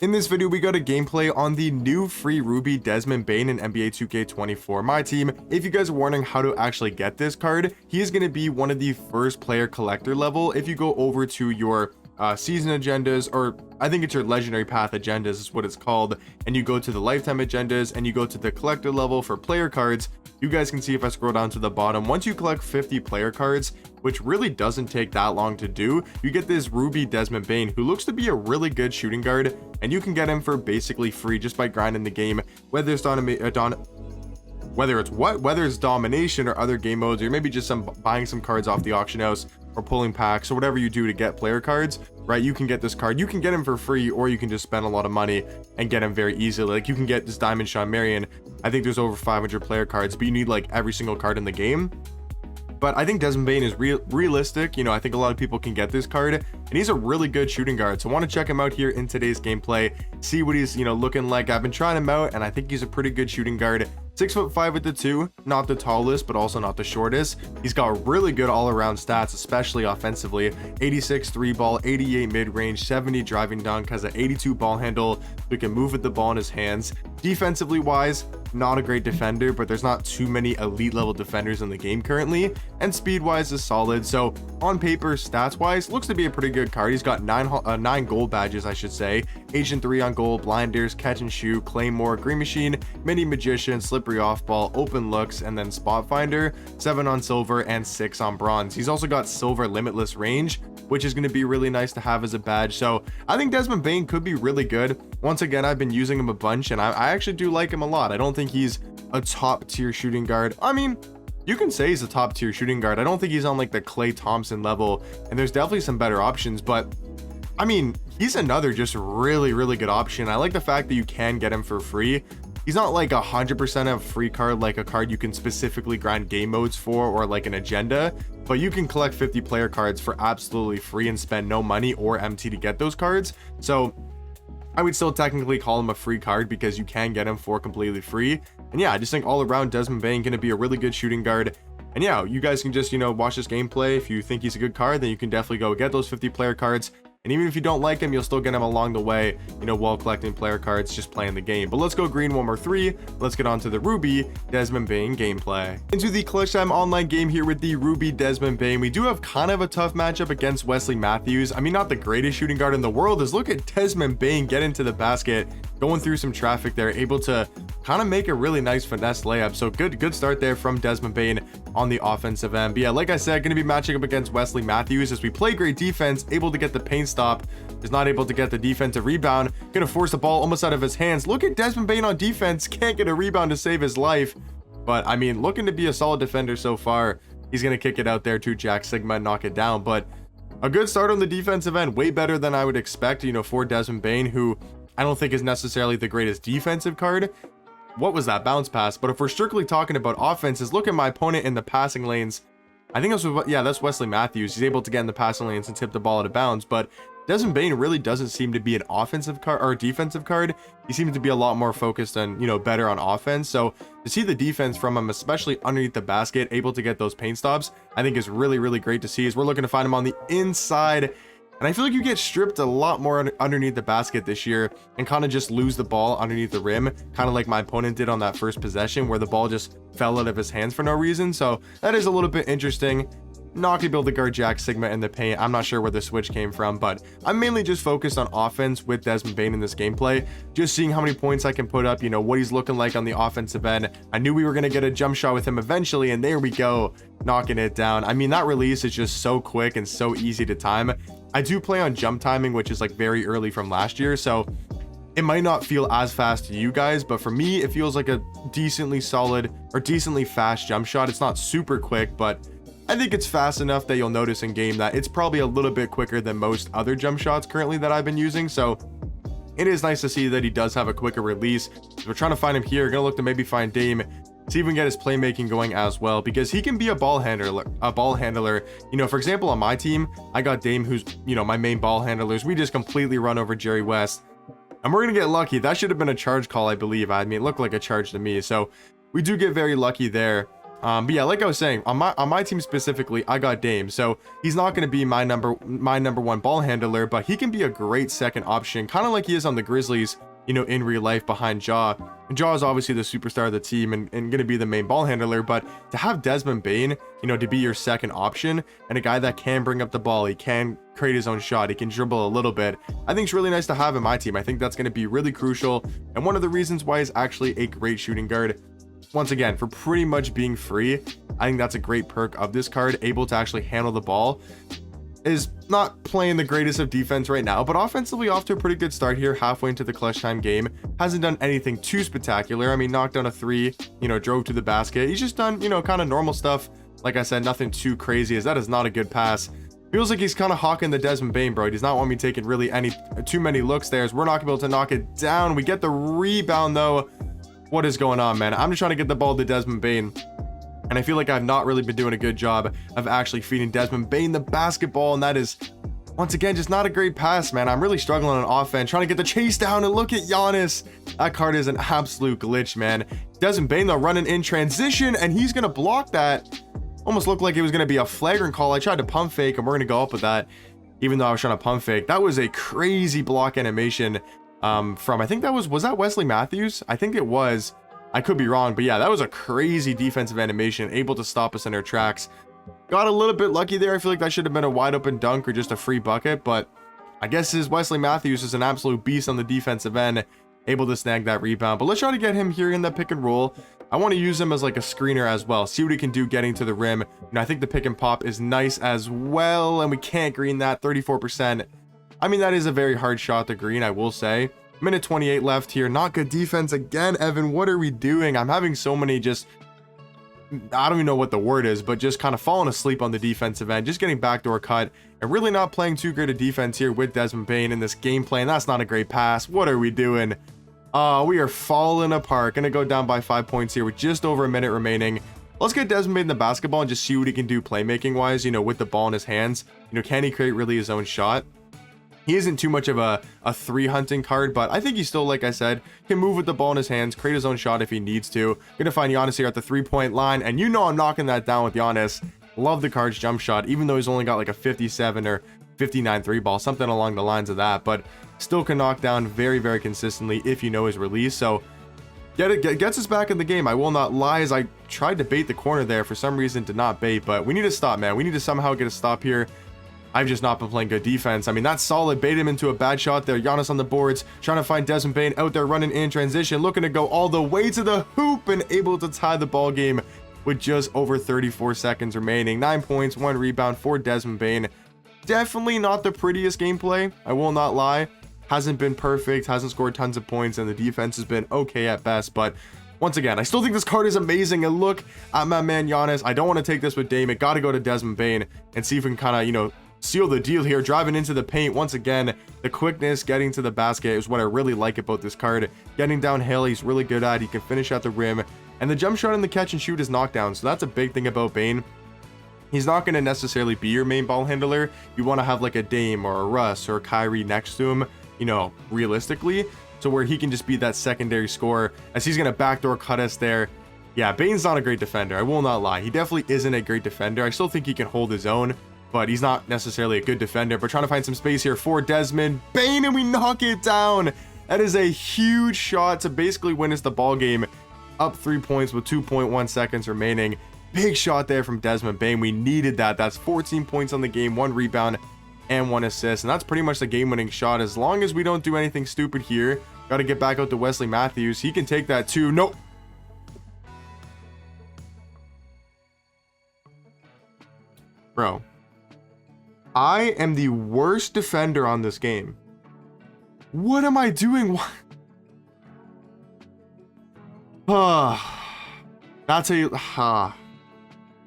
In this video, we got a gameplay on the new free Ruby Desmond Bane in NBA 2K24 My Team. If you guys are wondering how to actually get this card, he is going to be one of the first player collector level. If you go over to your season agendas, or I think it's your legendary path agendas is what it's called, and you go to the lifetime agendas and you go to the collector level for player cards, you guys can see if I scroll down to the bottom, once you collect 50 player cards, which really doesn't take that long to do, you get this Ruby Desmond Bane, who looks to be a really good shooting guard, and you can get him for basically free just by grinding the game, whether it's domination or other game modes, or maybe just buying some cards off the auction house or pulling packs or whatever you do to get player cards, right? You can get this card, you can get him for free, or you can just spend a lot of money and get him very easily. Like, you can get this Diamond Sean Marion. I think there's over 500 player cards, but you need like every single card in the game. But I think Desmond Bane is realistic. You know, I think a lot of people can get this card, and he's a really good shooting guard. So I want to check him out here in today's gameplay, see what he's, looking like. I've been trying him out, and I think he's a pretty good shooting guard. 6'5" with the 2, not the tallest, but also not the shortest. He's got really good all-around stats, especially offensively. 86 3 ball, 88 mid-range, 70 driving dunk, has an 82 ball handle, so he can move with the ball in his hands. Defensively wise, not a great defender, but there's not too many elite level defenders in the game currently, and speed wise is solid. So on paper, stats wise, looks to be a pretty good card. He's got 9 gold badges, I should say. Agent 3 on gold, blinders, catch and shoot, claymore, green machine, mini magician, slippery off ball, open looks, and then spot finder. 7 on silver and 6 on bronze. He's also got silver limitless range, which is going to be really nice to have as a badge. So I think Desmond Bane could be really good. Once again, I've been using him a bunch, and I actually do like him a lot. I don't think he's a top tier shooting guard. I mean, you can say he's a top tier shooting guard. I don't think he's on like the Klay Thompson level, and there's definitely some better options, but I mean, he's another just really good option. I like the fact that you can get him for free. He's not like 100% a free card, like a card you can specifically grind game modes for, or like an agenda, but you can collect 50 player cards for absolutely free and spend no money or MT to get those cards. So I would still technically call him a free card because you can get him for completely free. And yeah, I just think all around Desmond Bane going to be a really good shooting guard. And yeah, you guys can just, watch this gameplay. If you think he's a good card, then you can definitely go get those 50 player cards. And even if you don't like him, you'll still get him along the way, while collecting player cards, just playing the game. But let's go green 1 more 3. Let's get on to the Ruby Desmond Bane gameplay. Into the clutch time online game here with the Ruby Desmond Bane. We do have kind of a tough matchup against Wesley Matthews. I mean, not the greatest shooting guard in the world. Is look at Desmond Bane get into the basket, going through some traffic there, able to kind of make a really nice finesse layup. So good start there from Desmond Bane on the offensive end. But yeah, like I said, going to be matching up against Wesley Matthews as we play great defense, able to get the paint stop, is not able to get the defensive rebound, gonna force the ball almost out of his hands. Look at Desmond Bane on defense, can't get a rebound to save his life, but I mean, looking to be a solid defender so far. He's gonna kick it out there to Jack Sigma and knock it down, but a good start on the defensive end, way better than I would expect, for Desmond Bane, who I don't think is necessarily the greatest defensive card. What was that bounce pass? But if we're strictly talking about offenses, look at my opponent in the passing lanes. I think that's Wesley Matthews. He's able to get in the passing lanes and tip the ball out of bounds, but Desmond Bane really doesn't seem to be an offensive card or defensive card. He seems to be a lot more focused on, better on offense. So to see the defense from him, especially underneath the basket, able to get those paint stops, I think is really great to see, as we're looking to find him on the inside. And I feel like you get stripped a lot more underneath the basket this year and kind of just lose the ball underneath the rim, kind of like my opponent did on that first possession where the ball just fell out of his hands for no reason. So that is a little bit interesting. Not gonna be able to guard Jack Sigma in the paint. I'm not sure where the switch came from, but I'm mainly just focused on offense with Desmond Bane in this gameplay, just seeing how many points I can put up, what he's looking like on the offensive end. I knew we were gonna get a jump shot with him eventually, and there we go, knocking it down. I mean, that release is just so quick and so easy to time. I do play on jump timing, which is like very early from last year, so it might not feel as fast to you guys, but for me, it feels like a decently solid or decently fast jump shot. It's not super quick, but I think it's fast enough that you'll notice in game that it's probably a little bit quicker than most other jump shots currently that I've been using. So it is nice to see that he does have a quicker release. So we're trying to find him here. Gonna look to maybe find Dame, see if we can get his playmaking going as well, because he can be a ball handler. For example, on my team, I got Dame, who's my main ball handlers. We just completely run over Jerry West, and we're gonna get lucky. That should have been a charge call, I believe. I mean, it looked like a charge to me, so we do get very lucky there. But yeah, like I was saying, on my team specifically, I got Dame. So he's not going to be my number one ball handler, but he can be a great second option, kind of like he is on the Grizzlies, you know, in real life behind Ja. And Ja is obviously the superstar of the team and going to be the main ball handler, but to have Desmond Bane, you know, to be your second option and a guy that can bring up the ball, he can create his own shot, he can dribble a little bit, I think it's really nice to have in my team. I think that's going to be really crucial and one of the reasons why he's actually a great shooting guard. Once again, for pretty much being free, I think that's a great perk of this card, able to actually handle the ball. Is not playing the greatest of defense right now, but offensively off to a pretty good start here halfway into the clutch time game. Hasn't done anything too spectacular. I mean, knocked down a 3, you know, drove to the basket. He's just done, you know, kind of normal stuff. Like I said, nothing too crazy, as that is not a good pass. Feels like he's kind of hawking the Desmond Bane, bro. He does not want me taking really too many looks there, as we're not gonna be able to knock it down. We get the rebound though. What is going on, man? I'm just trying to get the ball to Desmond Bane. And I feel like I've not really been doing a good job of actually feeding Desmond Bane the basketball. And that is, once again, just not a great pass, man. I'm really struggling on offense, trying to get the chase down. And look at Giannis. That card is an absolute glitch, man. Desmond Bane, though, running in transition. And he's going to block that. Almost looked like it was going to be a flagrant call. I tried to pump fake, and we're going to go up with that, even though I was trying to pump fake. That was a crazy block animation from, I think that was that Wesley Matthews? I think it was. I could be wrong, but yeah, that was a crazy defensive animation, able to stop us in our tracks. Got a little bit lucky there. I feel like that should have been a wide open dunk or just a free bucket, but I guess his Wesley Matthews is an absolute beast on the defensive end, able to snag that rebound. But let's try to get him here in the pick and roll. I want to use him as like a screener as well, see what he can do getting to the rim. And I think the pick and pop is nice as well, and we can't green that. 34%. I mean, that is a very hard shot to green, I will say. Minute 28 left here. Not good defense again, Evan. What are we doing? I'm having so many just, I don't even know what the word is, but just kind of falling asleep on the defensive end, just getting backdoor cut, and really not playing too great a defense here with Desmond Bane in this gameplay. And that's not a great pass. What are we doing? We are falling apart. Gonna go down by 5 points here with just over a minute remaining. Let's get Desmond Bane the basketball and just see what he can do playmaking wise, you know, with the ball in his hands. You know, can he create really his own shot? He isn't too much of a 3 hunting card, but I think he still, like I said, can move with the ball in his hands, create his own shot if he needs to. Gonna find Giannis here at the 3-point line, and you know I'm knocking that down with Giannis. Love the card's jump shot, even though he's only got like a 57 or 59 3 ball, something along the lines of that, but still can knock down very, very consistently if you know his release. So gets us back in the game. I will not lie, as I tried to bait the corner there. For some reason did not bait, but we need to stop, man. We need to somehow get a stop here. I've just not been playing good defense. I mean, that's solid. Bait him into a bad shot there. Giannis on the boards, trying to find Desmond Bane out there running in transition, looking to go all the way to the hoop and able to tie the ball game with just over 34 seconds remaining. 9 points, 1 rebound for Desmond Bane. Definitely not the prettiest gameplay, I will not lie. Hasn't been perfect, hasn't scored tons of points, and the defense has been okay at best, but once again, I still think this card is amazing. And look at my man Giannis. I don't want to take this with Dame. It got to go to Desmond Bane and see if we can kind of, you know, seal the deal here. Driving into the paint once again. The quickness, getting to the basket is what I really like about this card. Getting downhill, he's really good at. He can finish at the rim, and the jump shot and the catch and shoot is knockdown. So that's a big thing about Bane. He's not going to necessarily be your main ball handler. You want to have like a Dame or a Russ or a Kyrie next to him, you know, realistically, to where he can just be that secondary scorer, as he's going to backdoor cut us there. Yeah, Bane's not a great defender, I will not lie. He definitely isn't a great defender. I still think he can hold his own, but he's not necessarily a good defender. But trying to find some space here for Desmond Bane, and we knock it down. That is a huge shot to basically win us the ball game. Up 3 points with 2.1 seconds remaining. Big shot there from Desmond Bane. We needed that. That's 14 points on the game, 1 rebound and 1 assist, and that's pretty much the game-winning shot. As long as we don't do anything stupid here. Got to get back out to Wesley Matthews. He can take that too. Nope. Bro, I am the worst defender on this game. What am I doing?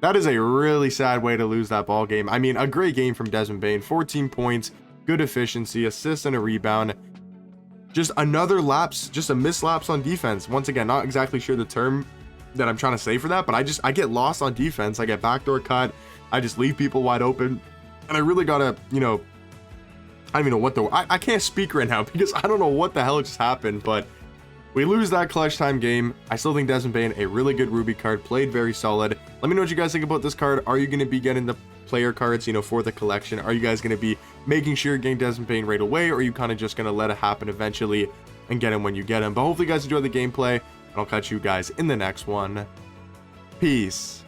That is a really sad way to lose that ball game. I mean, a great game from Desmond Bane. 14 points, good efficiency, assist and a rebound. Just another lapse, just a mislapse on defense. Once again, not exactly sure the term that I'm trying to say for that, but I get lost on defense. I get backdoor cut. I just leave people wide open. And I really gotta, you know, I don't even know what I can't speak right now because I don't know what the hell just happened, but We lose that clutch time game. I still think Desmond Bane, a really good Ruby card, played very solid. Let me know what you guys think about this card. Are you going to be getting the player cards, you know, for the collection? Are you guys going to be making sure you're getting Desmond Bane right away, or are you kind of just going to let it happen eventually and get him when you get him? But hopefully you guys enjoy the gameplay, and I'll catch you guys in the next one. Peace.